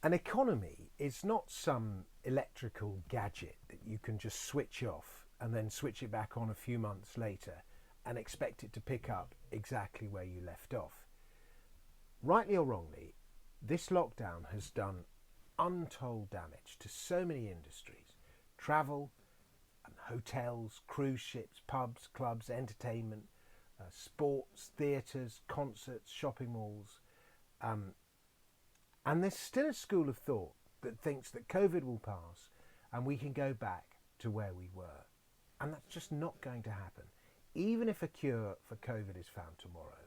An economy is not some electrical gadget that you can just switch off and then switch it back on a few months later and expect it to pick up exactly where you left off. Rightly or wrongly, this lockdown has done untold damage to so many industries: travel, and hotels, cruise ships, pubs, clubs, entertainment, sports, theatres, concerts, shopping malls. And there's still a school of thought that thinks that COVID will pass and we can go back to where we were. And that's just not going to happen, even if a cure for COVID is found tomorrow.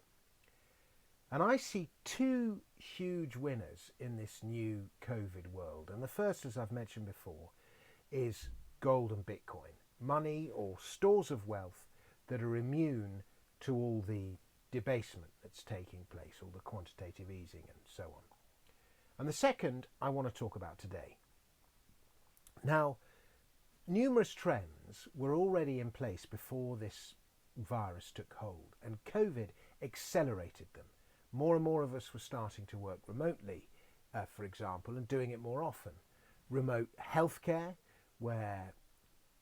And I see two huge winners in this new COVID world. And the first, as I've mentioned before, is gold and Bitcoin, money or stores of wealth that are immune to all the debasement that's taking place, all the quantitative easing and so on. And the second I want to talk about today. Now, numerous trends were already in place before this virus took hold, and COVID accelerated them. More and more of us were starting to work remotely, for example, and doing it more often. Remote healthcare, where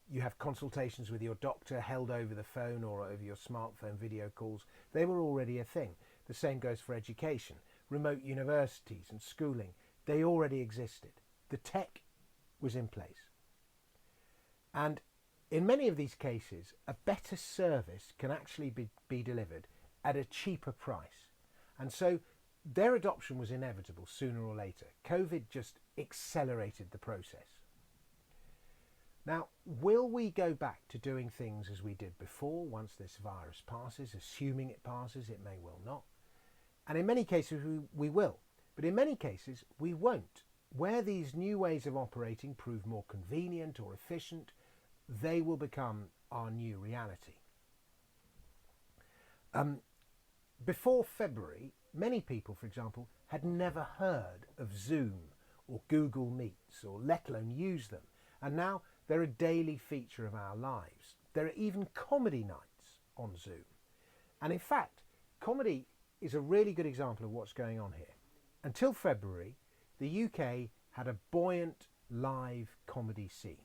you have consultations with your doctor held over the phone or over your smartphone video calls, they were already a thing. The same goes for education. Remote universities and schooling, they already existed. The tech was in place. And in many of these cases, a better service can actually be delivered at a cheaper price. And so their adoption was inevitable sooner or later. COVID just accelerated the process. Now, will we go back to doing things as we did before once this virus passes? Assuming it passes, it may well not. And in many cases we will, but in many cases we won't. Where these new ways of operating prove more convenient or efficient, they will become our new reality. Before February, many people, for example, had never heard of Zoom or Google Meets, or let alone use them. And now they're a daily feature of our lives. There are even comedy nights on Zoom. And in fact, comedy is a really good example of what's going on here. Until February, the UK had a buoyant live comedy scene.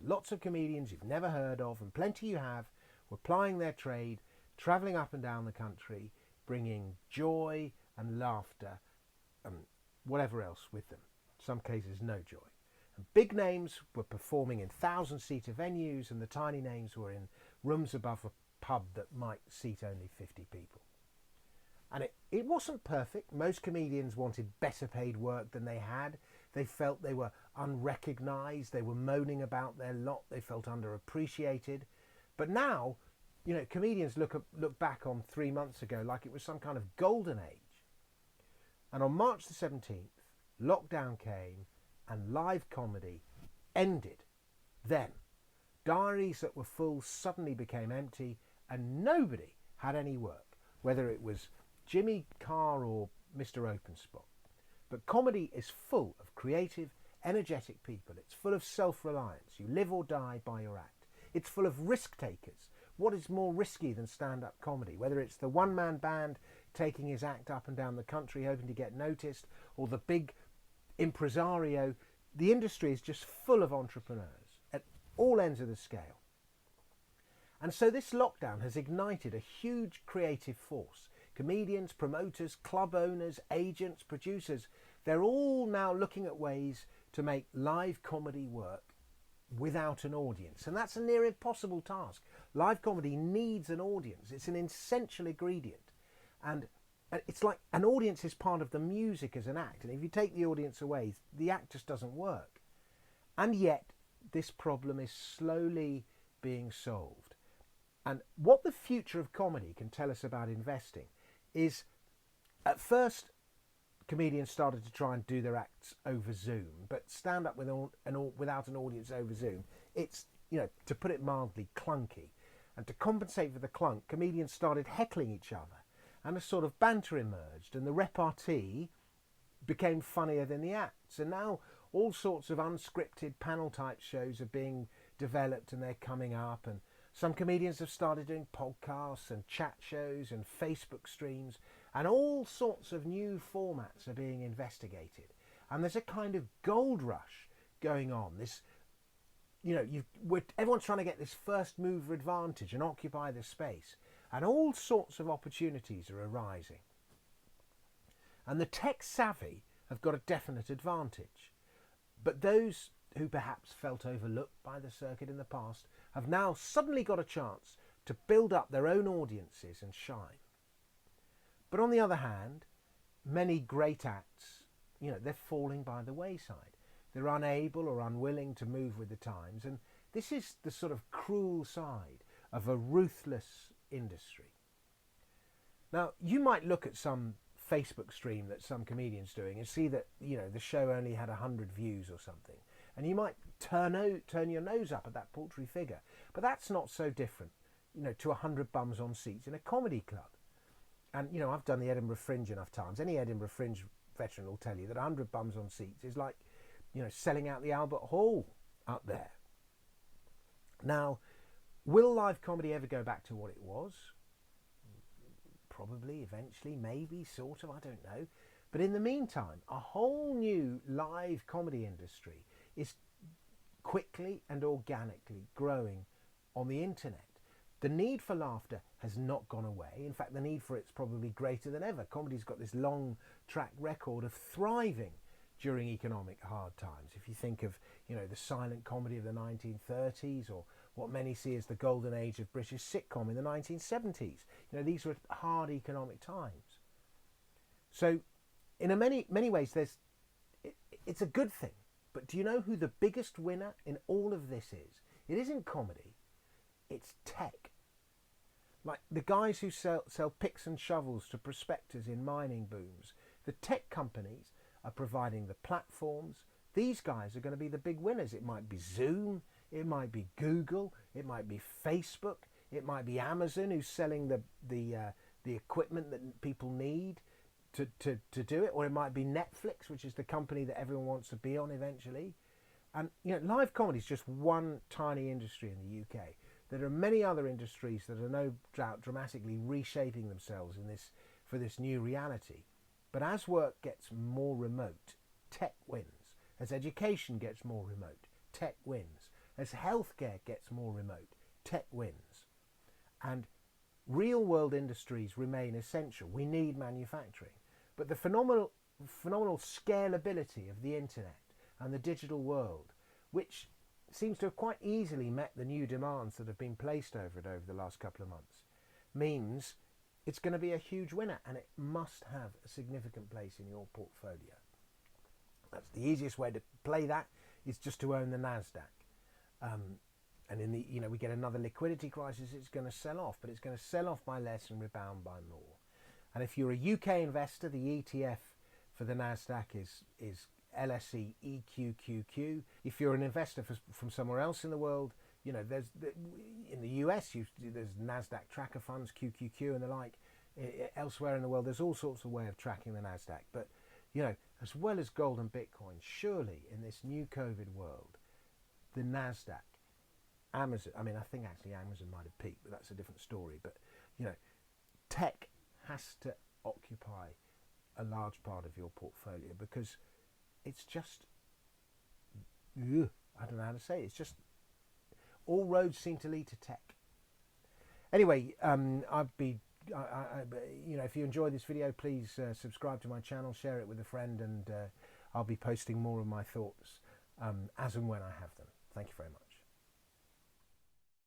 Lots of comedians you've never heard of, and plenty you have, were plying their trade, travelling up and down the country, bringing joy and laughter and whatever else with them. In some cases, no joy. And big names were performing in 1,000-seater venues, and the tiny names were in rooms above a pub that might seat only 50 people. And it wasn't perfect. Most comedians wanted better paid work than they had. They felt they were unrecognised. They were moaning about their lot. They felt underappreciated. But now, comedians look back on 3 months ago like it was some kind of golden age. And on March the 17th, lockdown came and live comedy ended. Then, diaries that were full suddenly became empty and nobody had any work, whether it was Jimmy Carr or Mr. Openspot. But comedy is full of creative, energetic people. It's full of self-reliance. You live or die by your act. It's full of risk takers. What is more risky than stand-up comedy? Whether it's the one-man band taking his act up and down the country hoping to get noticed, or the big impresario, the industry is just full of entrepreneurs at all ends of the scale. And so this lockdown has ignited a huge creative force. Comedians, promoters, club owners, agents, producers, they're all now looking at ways to make live comedy work without an audience. And that's a near impossible task. Live comedy needs an audience. It's an essential ingredient. And it's like an audience is part of the music as an act. And if you take the audience away, the act just doesn't work. And yet, this problem is slowly being solved. And what the future of comedy can tell us about investing is, at first, comedians started to try and do their acts over Zoom, but stand up without an audience over Zoom, it's, to put it mildly, clunky. And to compensate for the clunk, comedians started heckling each other, and a sort of banter emerged, and the repartee became funnier than the acts. And now all sorts of unscripted panel-type shows are being developed, and they're coming up, and some comedians have started doing podcasts and chat shows and Facebook streams, and all sorts of new formats are being investigated. And there's a kind of gold rush going on. This, everyone's trying to get this first mover advantage and occupy this space. And all sorts of opportunities are arising. And the tech savvy have got a definite advantage. But those who perhaps felt overlooked by the circuit in the past have now suddenly got a chance to build up their own audiences and shine. But on the other hand, many great acts, they're falling by the wayside. They're unable or unwilling to move with the times. And this is the sort of cruel side of a ruthless industry. Now, you might look at some Facebook stream that some comedian's doing and see that, the show only had 100 views or something. And you might turn your nose up at that paltry figure. But that's not so different, to 100 bums on seats in a comedy club. And, I've done the Edinburgh Fringe enough times. Any Edinburgh Fringe veteran will tell you that 100 bums on seats is like, selling out the Albert Hall up there. Now, will live comedy ever go back to what it was? Probably, eventually, maybe, sort of, I don't know. But in the meantime, a whole new live comedy industry is quickly and organically growing on the internet. The need for laughter has not gone away. In fact, the need for it's probably greater than ever. Comedy's got this long track record of thriving during economic hard times. If you think of, the silent comedy of the 1930s, or what many see as the golden age of British sitcom in the 1970s. These were hard economic times. So, in many ways, it's a good thing. But do you know who the biggest winner in all of this is? It isn't comedy. It's tech. Like the guys who sell picks and shovels to prospectors in mining booms. The tech companies are providing the platforms. These guys are going to be the big winners. It might be Zoom, it might be Google, it might be Facebook, it might be Amazon who's selling the equipment that people need to do it, or it might be Netflix, which is the company that everyone wants to be on eventually. And live comedy is just one tiny industry in the UK. There are many other industries that are no doubt dramatically reshaping themselves for this new reality. But as work gets more remote, tech wins. As education gets more remote, tech wins. As healthcare gets more remote, tech wins. And real world industries remain essential. We need manufacturing. But the phenomenal scalability of the internet and the digital world, which seems to have quite easily met the new demands that have been placed over it over the last couple of months, means it's going to be a huge winner, and it must have a significant place in your portfolio. That's the easiest way to play that, is just to own the NASDAQ. And in the we get another liquidity crisis, it's going to sell off, but it's going to sell off by less and rebound by more. And if you're a UK investor, the ETF for the NASDAQ is LSE EQQQ. If you're an investor from somewhere else in the world, there's in the US there's NASDAQ tracker funds, QQQ and the like. Elsewhere in the world, there's all sorts of way of tracking the NASDAQ. But as well as gold and Bitcoin, surely in this new COVID world, the NASDAQ, Amazon. I think actually Amazon might have peaked, but that's a different story. But tech has to occupy a large part of your portfolio, because it's just, I don't know how to say it. It's just, all roads seem to lead to tech. Anyway, if you enjoy this video, please subscribe to my channel, share it with a friend, and I'll be posting more of my thoughts as and when I have them. Thank you very much.